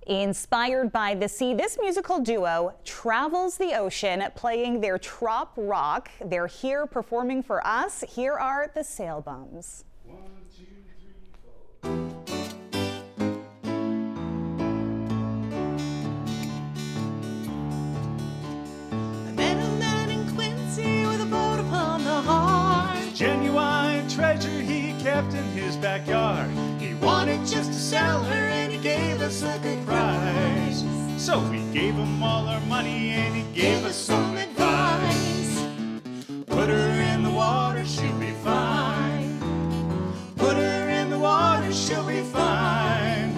Inspired by the sea, this musical duo travels the ocean playing their trop rock. They're here performing for us. Here are the Sail Bums. 1, 2, 3, 4. I met a man in Quincy with a boat upon the heart. Genuine treasure he kept in his backyard. He wanted just to sell her and he gave us a good price. So we gave him all our money and he gave us some advice. Put her in the water, she'll be fine. Put her in the water, she'll be fine.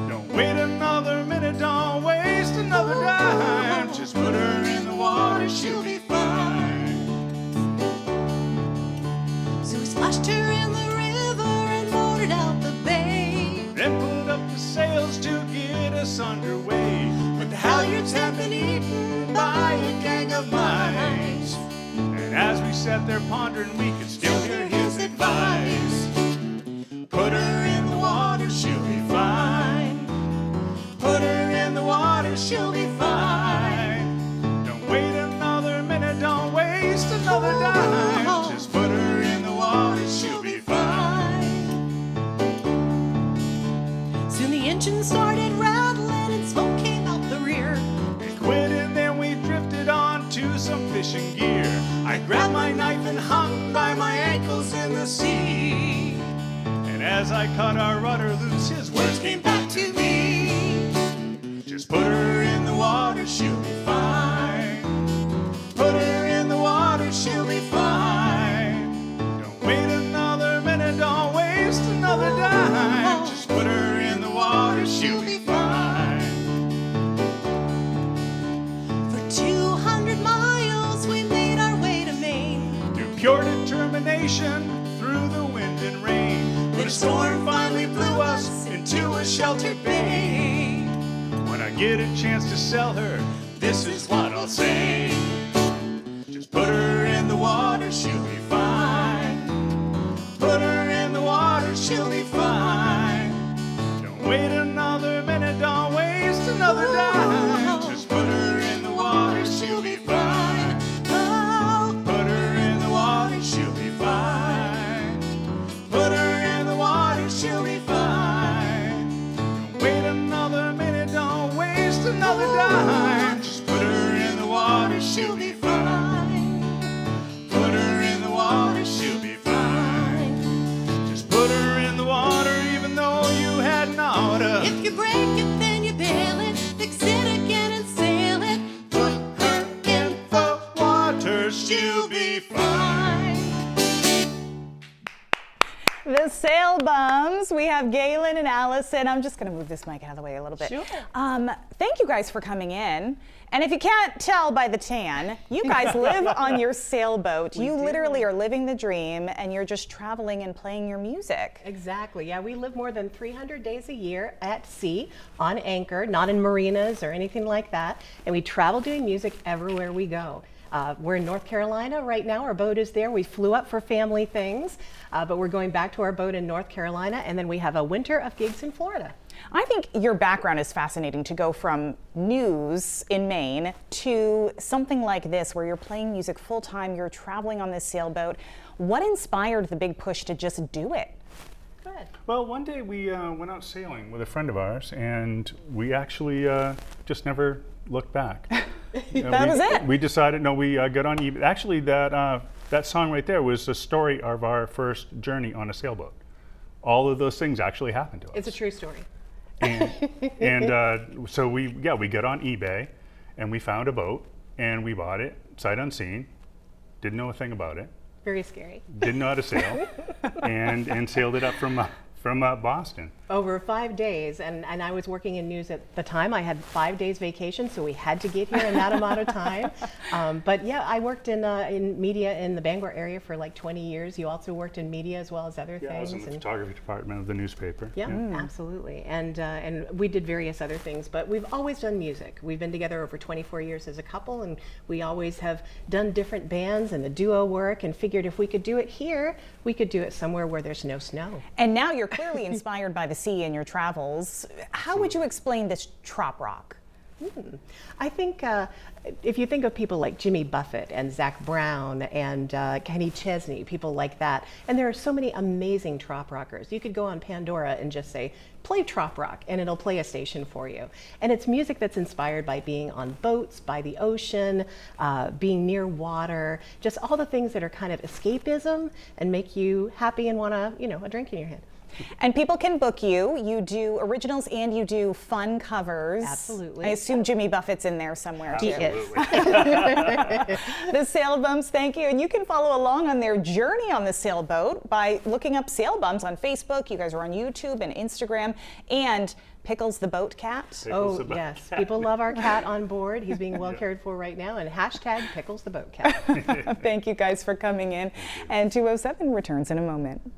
Don't wait another minute, don't waste another dime. Just put her in the water, she'll be fine. So we splashed her in the river and motored out the bay. Then put up the sails to get us underway. But the halyards had been eaten by a gang of mice. And as we sat there pondering, we could still hear his advice. Put her in the water, she'll be fine. Put her in the water, she'll be fine. Don't wait another minute, don't waste another dime. Just put her in the water, she'll be fine. Soon the engine started rattling and smoke came out the rear. We quit and then we drifted on to some fishing gear. I grabbed my knife and hung by my ankles in the sea. And as I cut our rudder loose, his words came back to me. Just put her in the water, she'll be fine. Put her in the water, she'll be fine. Don't wait another minute, don't waste another dime. Just put her in the water, she'll be fine. For 200 miles we made our way to Maine. Through pure determination, through the wind and rain. But a storm finally blew us into a sheltered bay. When I get a chance to sell her, this is what I'll say. Just put her in the water, she'll be fine. Put her in the water, she'll be fine. Don't wait another minute, don't waste another dime. Just put her in the water, she'll be fine. Oh, Put her in the water, she'll be fine. Put her in the water, she'll be fine. Don't wait another minute, don't waste another dime. Just put her in the water, she'll be fine. Put her in the water, she'll be fine. Just put her in the water, even though you had an oughta. if you break it, then you bail it. Fix it again and sail it. Put her in the water, she'll be fine. The Sail Bums. We have Galen and Allison. I'm just going to move this mic out of the way a little bit. Sure. Thank you guys for coming in. And if you can't tell by the tan, you guys live on your sailboat. You literally are living the dream, and you're just traveling and playing your music. Exactly. Yeah, we live more than 300 days a year at sea, on anchor, not in marinas or anything like that. And we travel doing music everywhere we go. We're in North Carolina right now. Our boat is there. We flew up for family things, but we're going back to our boat in North Carolina, and then we have a winter of gigs in Florida. I think your background is fascinating, to go from news in Maine to something like this, where you're playing music full time, you're traveling on this sailboat. What inspired the big push to just do it? Go ahead. Well, one day we went out sailing with a friend of ours, and we actually just never looked back. That was it? We decided, no, we got on eBay. Actually, that song right there was the story of our first journey on a sailboat. All of those things actually happened to us. It's a true story. And so we got on eBay, and we found a boat, and we bought it sight unseen. Didn't know a thing about it. Very scary. Didn't know how to sail, and sailed it up from Boston. Over 5 days, and I was working in news at the time. I had 5 days vacation, so we had to get here in that amount of time. But yeah, I worked in media in the Bangor area for like 20 years. You also worked in media as well as other Yeah, I was things. in the photography department of the newspaper. Yeah, absolutely. And we did various other things, but we've always done music. We've been together over 24 years as a couple, and we always have done different bands and the duo work, and figured if we could do it here, we could do it somewhere where there's no snow. And now you're clearly inspired by the sea in your travels. How would you explain this trop rock? I think if you think of people like Jimmy Buffett and Zach Brown and Kenny Chesney, people like that, and there are so many amazing trop rockers. You could go on Pandora and just say, play trop rock, and it'll play a station for you. And it's music that's inspired by being on boats, by the ocean, being near water, just all the things that are kind of escapism and make you happy and want a drink in your hand. And people can book you. You do originals and you do fun covers. Absolutely. I assume Jimmy Buffett's in there somewhere too. He is. The Sail Bumps, thank you. And you can follow along on their journey on the sailboat by looking up Sail Bumps on Facebook. You guys are on YouTube and Instagram. And Pickles the Boat Cat. Pickles the Boat Yes. Cat. People love our cat on board. He's being well cared for right now. And hashtag Pickles the Boat Cat. Thank you guys for coming in. And 207 returns in a moment.